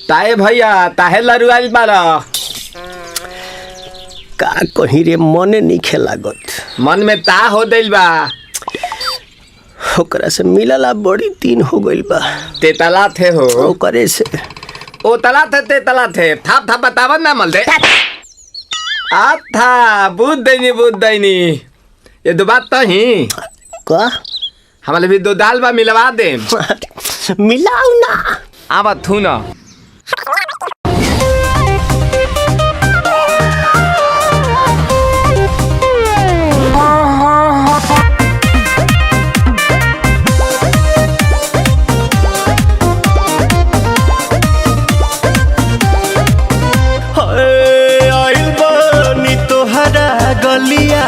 ताए भैया ताहे लरुआल बारा का कहीं रे मने नहीं खेलागत। मन में ता हो दिल बा ओकरा से मिलला बड़ी दिन हो गइल बा। ते तला थे हो ओकरे से ओ तला थे ते तला थे थाप थाप बतावन ना मल दे आ था बुद्ध दैनी ये दो बात तो ही का हमारे भी दो दाल बा मिलवा दे मिलाऊ ना आवा थू ना गलिया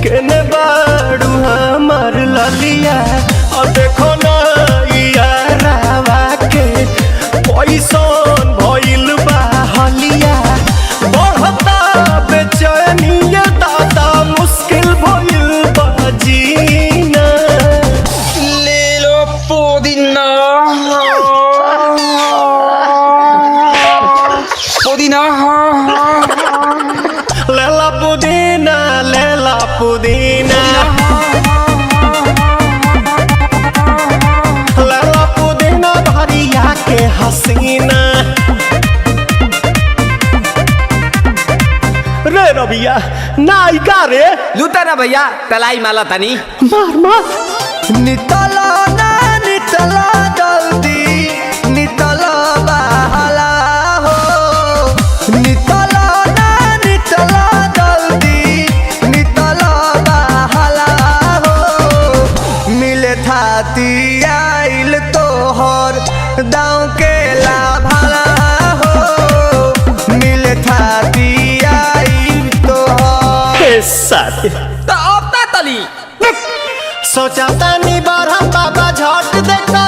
केने बाड़ू हमार ललिया और देखो ना यारावा के पैसन भइल बा हलिया बढ़ता बेचैनिया दादा मुश्किल भइल बा जीना ले लो पुदीना पुदीना लेला पुदीना लेला पुदीना लेला पुदीना भरिया के हसीना रे रबिया नायिका रे लूटा ना भैया तलाई माला तनी मार मार नितला ना नितला जल्दी नितला बहाला हो नितला ना नितला जल्दी नितला बहाला हो मिले थाती आइल तोहर दाँव के लाभाला हो मिले थाती आइल तोहर साथी तो अब ता तली सोचा तानी बार हम बाबा झट देखता